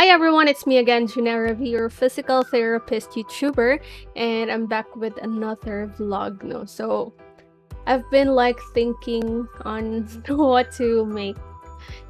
Hi everyone, it's me again, GeneraV, your physical therapist YouTuber, and I'm back with another vlog. So I've been thinking on what to make,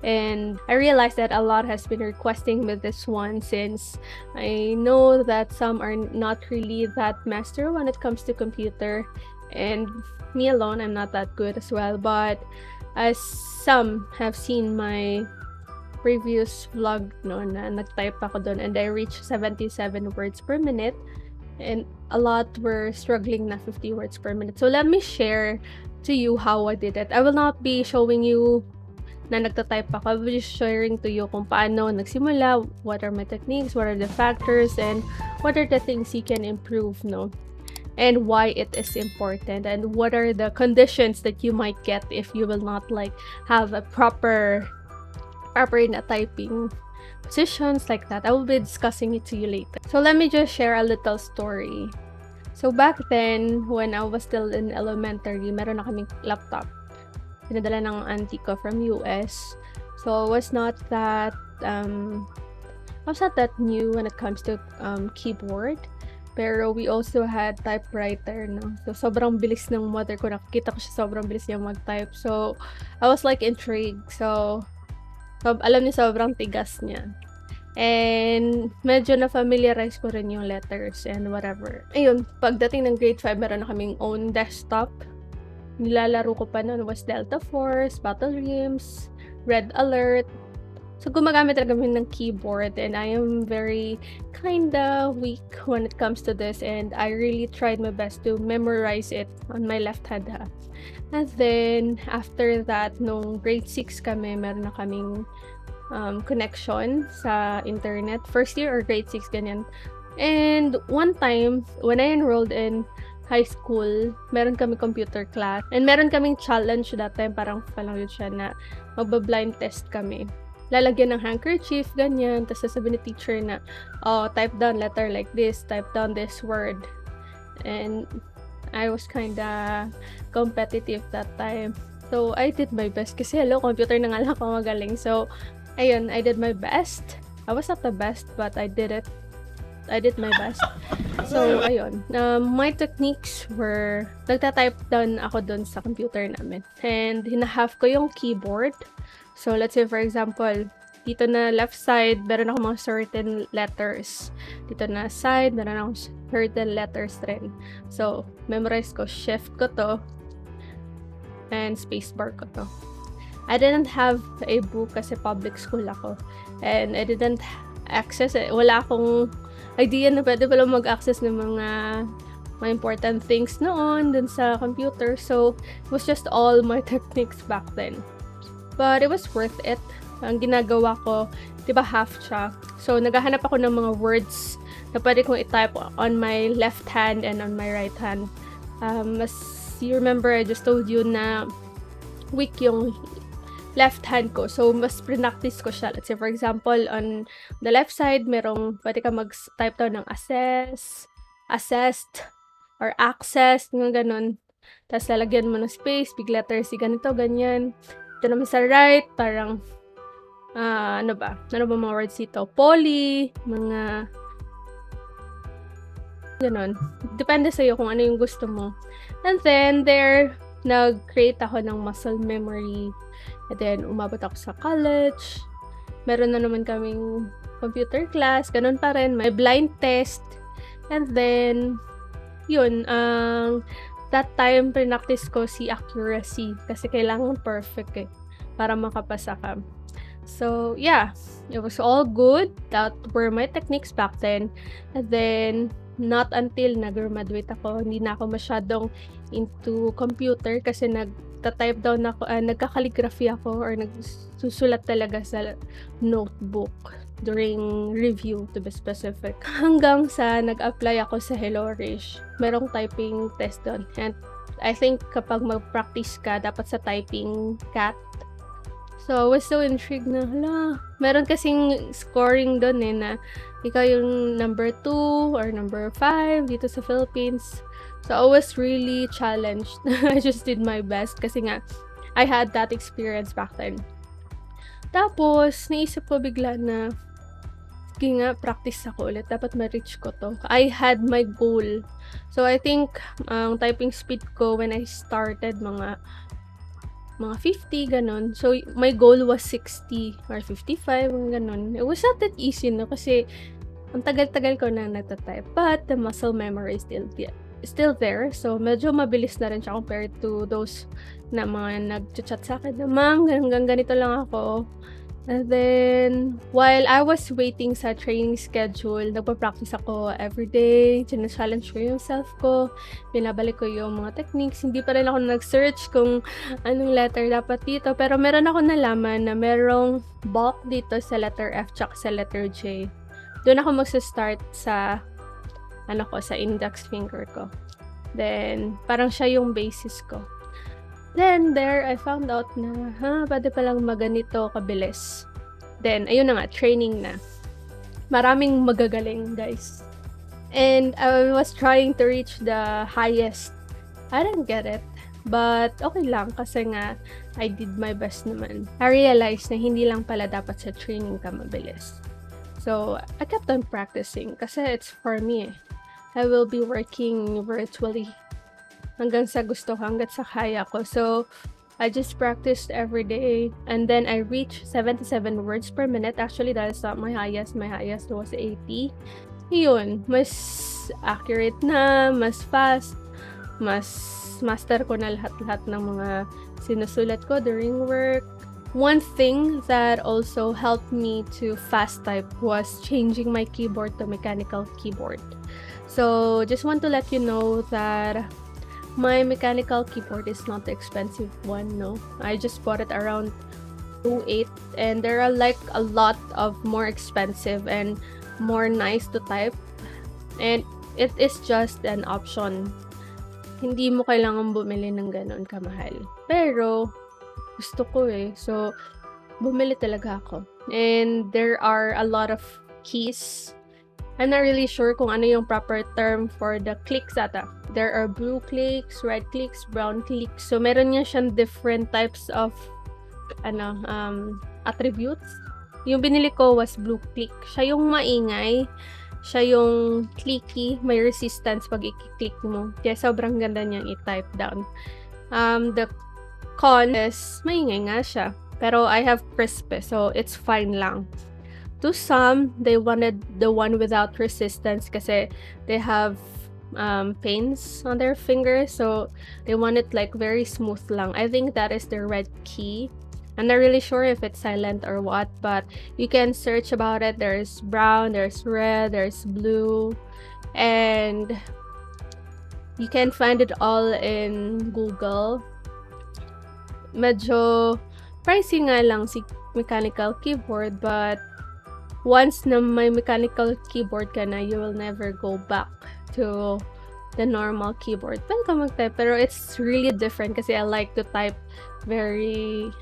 and I realized that a lot has been requesting me this one since I know that some are not really that master when it comes to computer, and me alone, I'm not that good as well. But as some have seen my previous vlog na nag-type ako doon and I reached 77 words per minute, and a lot were struggling na 50 words per minute. So let me share to you how I did it. I will not be showing you na nagta-type ako. I will be sharing to you kung paano nagsimula, what are my techniques, what are the factors, and what are the things you can improve, and why it is important, and what are the conditions that you might get if you will not have a proper na typing positions like that. I will be discussing it to you later. So let me just share a little story. So back then, when I was still in elementary, meron na kaming laptop. Pinadala ng auntie ko from US. So I was not that new when it comes to keyboard. Pero we also had typewriter, So sobrang bilis ng mother ko. Nakikita ko siya sobrang bilis niya mag-type. So I was intrigued. So alam niya sobrang tigas niya. And medyo na-familiarize ko rin yung letters and whatever. Ayun, pagdating ng grade 5, meron na kaming own desktop. Nilalaro ko pa noon was Delta Force, Battle Rims, Red Alert. So gumagamit talaga kami ng keyboard, and I am very kinda weak when it comes to this, and I really tried my best to memorize it on my left hand half. And then after that, nung grade 6 kami, meron na kaming connection sa internet. First year or grade 6, ganyan. And one time, when I enrolled in high school, meron kami computer class. And meron kaming challenge that time, parang palang yun siya na magba-blind test kami. Lalagyan ng handkerchief, ganyan. Tapos sasabihin ni teacher na, type down letter like this, type down this word. And I was kinda competitive that time. So, I did my best. Kasi computer na nga lang ako magaling. So, ayun, I did my best. I was not the best, but I did it. I did my best. So, ayun. My techniques were, nagta-type down ako dun sa computer namin. And hinahaf ko yung keyboard. So, let's say for example, dito na left side, meron ako mga certain letters. Dito na side, meron ako certain letters rin. So, memorize ko, shift ko to, and spacebar ko to. I didn't have a book kasi public school ako. And I didn't access it. Wala akong idea na pwede pala mag-access ng mga important things noon dun sa computer. So, it was just all my techniques back then. But it was worth it. Ang ginagawa ko, diba half siya. So, naghahanap ako ng mga words na pwede kong i-type on my left hand and on my right hand. As you remember, I just told you na weak yung left hand ko. So, mas pre-practice ko siya. Let's say, for example, on the left side, pwede ka mag-type down ng assess, assessed, or access, mga ganun. Tapos, lalagyan mo ng space, big letters, ganito, ganyan. Ito naman sa right, parang, ano ba mga words dito? Poly, mga, ganun. Depende sa'yo kung ano yung gusto mo. And then, nag-create ako ng muscle memory. And then, umabot ako sa college. Meron na naman kaming computer class. Ganun pa rin. May blind test. And then, yun, that time, pre-practice ko si accuracy. Kasi kailangan perfect para makapasa ka. So, yeah. It was all good. That were my techniques back then. And then, not until nag-graduate ako, hindi na ako masyadong into computer kasi nagta-type down ako, nagka-calligraphy ako or nagsusulat talaga sa notebook during review, to be specific. Hanggang sa nag-apply ako sa HelloRache. Merong typing test doon. And I think kapag mag-practice ka, dapat sa typing cat. So, I was so intrigued na, meron kasing scoring doon na ikaw yung number 2 or number 5 dito sa Philippines. So, I was really challenged. I just did my best kasi nga, I had that experience back then. Tapos, naisip ko bigla na, sige nga practice ako ulit dapat ma-reach ko 'to. I had my goal. So, I think ang typing speed ko when I started mga 50 gano'n. So, my goal was 60 or 55 mga gano'n. It was not that easy 'no, kasi ang tagal-tagal ko na nagta-type, but the muscle memory is still there. So, medyo mabilis na rin siya compared to those na mga nagcha-chat sa'kin na, "Ma'am, hanggang ganito lang ako." And then, while I was waiting sa training schedule, nagpa-practice ako everyday, china-challenge ko yung self ko, binabalik ko yung mga techniques. Hindi pa rin ako nag-search kung anong letter dapat dito, pero meron ako nalaman na merong bulk dito sa letter F tsaka sa letter J. Doon ako magsa-start sa sa index finger ko. Then, parang siya yung basis ko. Then, there, I found out na, pwede palang maganito kabilis. Then, ayun na nga, training na. Maraming magagaling, guys. And I was trying to reach the highest. I didn't get it. But, okay lang, kasi nga, I did my best naman. I realized na hindi lang pala dapat sa training ka mabilis. So, I kept on practicing, kasi it's for me. I will be working virtually hanggang sa gusto ko, hanggang sa kaya ko. So, I just practiced every day. And then, I reached 77 words per minute. Actually, that's not my highest. My highest was 80. Yun, mas accurate na, mas fast, mas master ko na lahat-lahat ng mga sinusulat ko during work. One thing that also helped me to fast type was changing my keyboard to mechanical keyboard. So, just want to let you know that my mechanical keyboard is not the expensive one, no. I just bought it around 2.8, and there are like a lot of more expensive and more nice to type, and it is just an option. Hindi mo kailangan bumili ng ganon kamahal. Pero gusto ko so bumili talaga ako. And there are a lot of keys. I'm not really sure kung ano yung proper term for the clicks ata. There are blue clicks, red clicks, brown clicks. So, meron niya siyang different types of attributes. Yung binili ko was blue click. Siya yung maingay. Siya yung clicky. May resistance pag i-click mo. Kaya sobrang ganda niyang i-type down. The con is maingay nga siya. Pero I have crisp so it's fine lang. To some, they wanted the one without resistance kasi they have pains on their fingers, so they want it like very smooth lang. I think that is the red key. I'm not really sure if it's silent or what, but you can search about it. There's brown, there's red, there's blue, and you can find it all in Google. Medyo pricey nga lang si mechanical keyboard, but once na may mechanical keyboard ka na, you will never go back to the normal keyboard. Pwede ka mag-type, pero it's really different kasi I like to type very,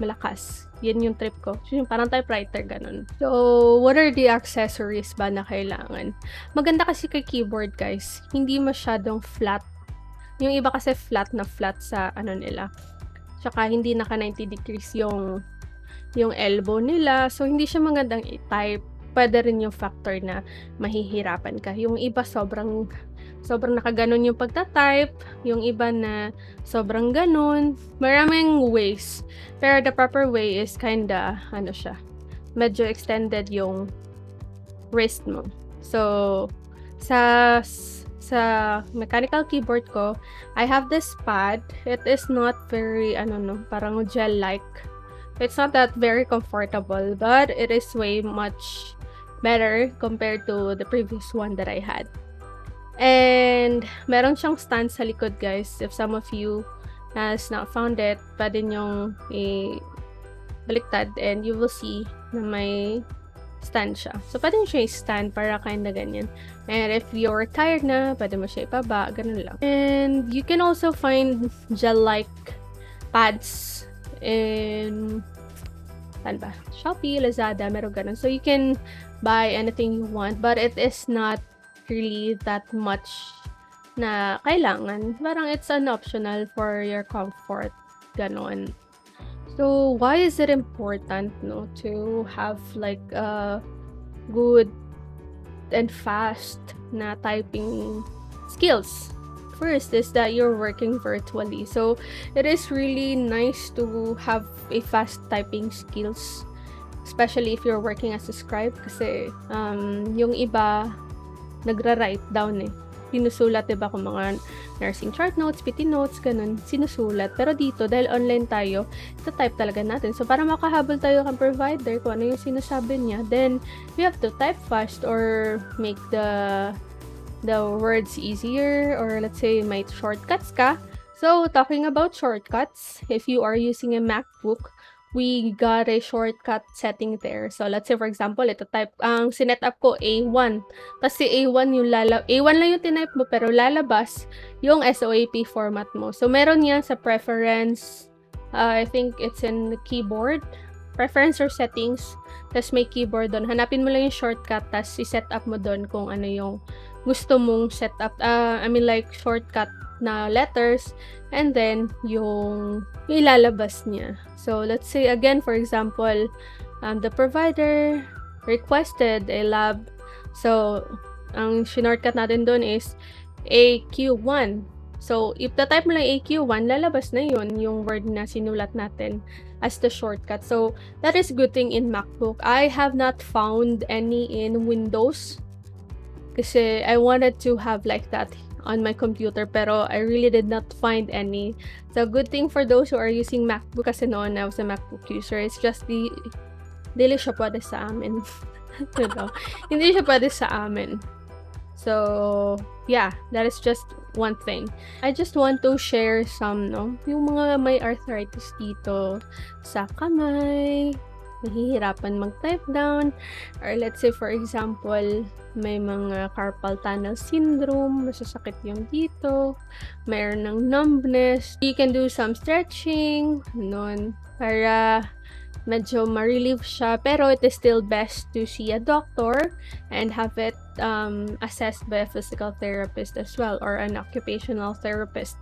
malakas. Yan yung trip ko. Yung parang typewriter, ganun. So, what are the accessories ba na kailangan? Maganda kasi kay keyboard, guys. Hindi masyadong flat. Yung iba kasi flat na flat sa nila. Tsaka hindi naka 90 degrees yung elbow nila. So, hindi siya magandang i-type. Pwede rin yung factor na mahihirapan ka. Yung iba sobrang nakaganon yung pagta-type. Yung iba na sobrang ganon. Maraming ways. Pero the proper way is kinda, medyo extended yung wrist mo. So, sa mechanical keyboard ko, I have this pad. It is not very, parang gel-like. It's not that very comfortable, but it is way much better compared to the previous one that I had. And meron siyang stand sa likod, guys. If some of you has not found it, pwede nyong i-baliktad and you will see na may stand siya. So, pwede nyo siya i-stand para kinda ganyan. And if you're tired na, pwede mo siya ipaba, ganun lang. And you can also find gel-like pads in Shopee, Lazada, meron ganun. So, you can buy anything you want, but it is not really that much na kailangan. Parang it's an optional for your comfort, ganun. So, why is it important, to have like a good and fast na typing skills. First is that you're working virtually. So, it is really nice to have a fast typing skills. Especially if you're working as a scribe kasi yung iba nagra-write down eh. Sinusulat, diba, kung mga nursing chart notes, PT notes, ganun, sinusulat. Pero dito, dahil online tayo, type talaga natin. So, para makahabol tayo kang provider kung ano yung sinasabi niya, then, we have to type fast or make the words easier, or let's say may shortcuts ka. So, talking about shortcuts, if you are using a MacBook, we got a shortcut setting there. So, let's say for example, ito type, ang sinet up ko A1. Tapos si A1 yung A1 lang yung tinype mo, pero lalabas yung SOAP format mo. So, meron yan sa preference, I think it's in the keyboard, preference or settings, tapos may keyboard doon. Hanapin mo lang yung shortcut, tapos i-set up mo doon kung ano yung gusto mong set up, like shortcut na letters, and then yung ilalabas niya. So, let's say again, for example, the provider requested a lab. So, ang shortcut natin doon is AQ1. So, if type mo lang AQ1, lalabas na yun, yung word na sinulat natin as the shortcut. So, that is good thing in MacBook. I have not found any in Windows kasi I wanted to have like that on my computer, pero I really did not find any. So, good thing for those who are using MacBook, kasi noon I was a MacBook user, it's just dili siya pwede sa amin. Hindi siya pwede sa amin. So, yeah, that is just one thing. I just want to share some, yung mga may arthritis dito sa kamay, nahihirapan mag-type down, or let's say for example, may mga carpal tunnel syndrome, masasakit yung dito, mayroon ng numbness, you can do some stretching, para medyo ma-relieve siya, pero it is still best to see a doctor and have it assessed by a physical therapist as well, or an occupational therapist,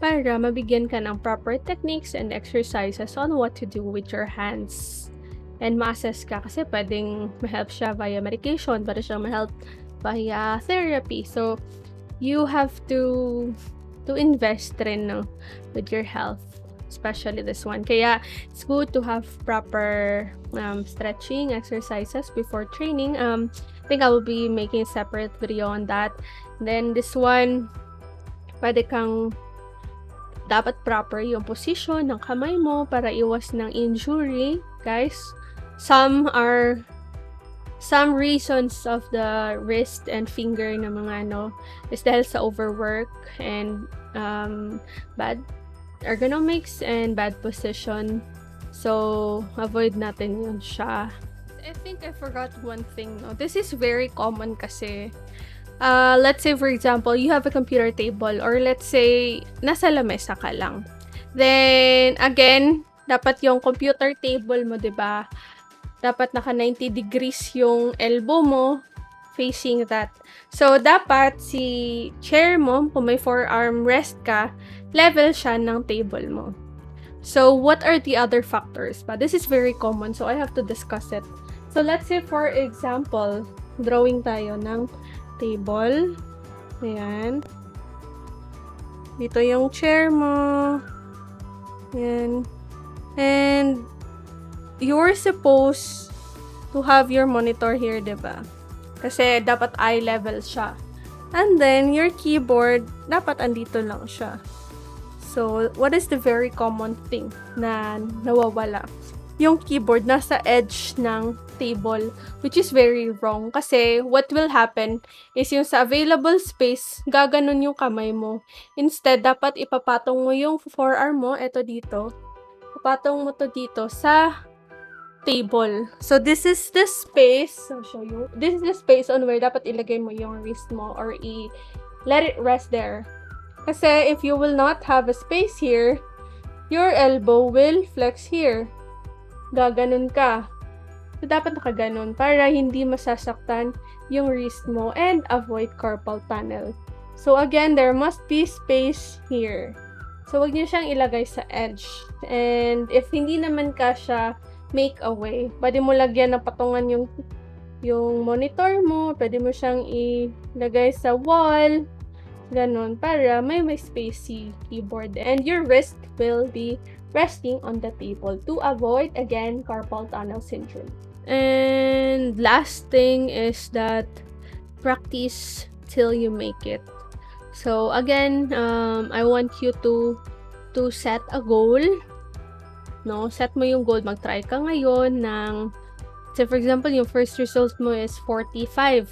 para mabigyan ka ng proper techniques and exercises on what to do with your hands. And ma-assess ka kasi pwedeng ma-help siya via medication, pwede siya ma-help via therapy. So, you have to invest rin with your health, especially this one. Kaya, it's good to have proper stretching exercises before training. I think I will be making a separate video on that. Then, this one, pwede kang dapat proper yung position ng kamay mo para iwas ng injury, guys. Some reasons of the wrist and finger na mga is dahil sa overwork and bad ergonomics and bad position. So, avoid natin yun siya. I think I forgot one thing. This is very common kasi let's say for example, you have a computer table, or let's say nasa lamesa ka lang. Then, again, dapat yung computer table mo, diba? Dapat naka 90 degrees yung elbow mo facing that. So, dapat si chair mo, kung may forearm rest ka, level siya ng table mo. So, what are the other factors? But this is very common, so I have to discuss it. So, let's say for example, drawing tayo ng table. Ayan. Dito yung chair mo. Ayan. And you're supposed to have your monitor here, diba? Kasi dapat eye level siya. And then, your keyboard, dapat andito lang siya. So, what is the very common thing na nawawala? Yung keyboard nasa edge ng table, which is very wrong. Kasi, what will happen is yung sa available space, gaganon yung kamay mo. Instead, dapat ipapatong mo yung forearm mo, eto dito. Ipatong mo to dito sa table. So, this is the space. I'll show you. This is the space on where dapat ilagay mo yung wrist mo or let it rest there. Kasi, if you will not have a space here, your elbow will flex here. Gaganon ka. So, dapat nakaganon para hindi masasaktan yung wrist mo and avoid carpal tunnel. So, again, there must be space here. So, wag niyo siyang ilagay sa edge. And if hindi naman kasya, make a way. Pwede mo lagyan ng patungan yung yung monitor mo, pwede mo siyang ilagay sa wall, gano'n, para may space si keyboard. And your wrist will be resting on the table to avoid, again, carpal tunnel syndrome. And last thing is that practice till you make it. So again, I want you to set a goal, no? Set mo yung goal, mag-try ka ngayon ng, say for example, yung first result mo is 45.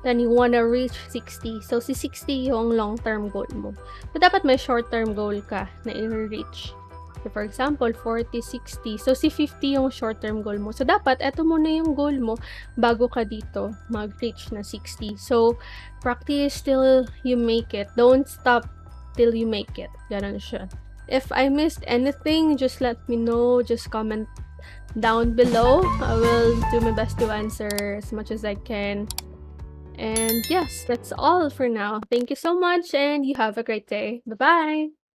Then you wanna reach 60. So si 60 yung long-term goal mo. So dapat may short-term goal ka na i-reach. So for example, 40, 60. So si 50 yung short-term goal mo. So dapat eto muna yung goal mo bago ka dito mag-reach na 60. So practice till you make it. Don't stop till you make it. Ganun siya. If I missed anything, just let me know. Just comment down below. I will do my best to answer as much as I can. And yes, that's all for now. Thank you so much and you have a great day. Bye-bye!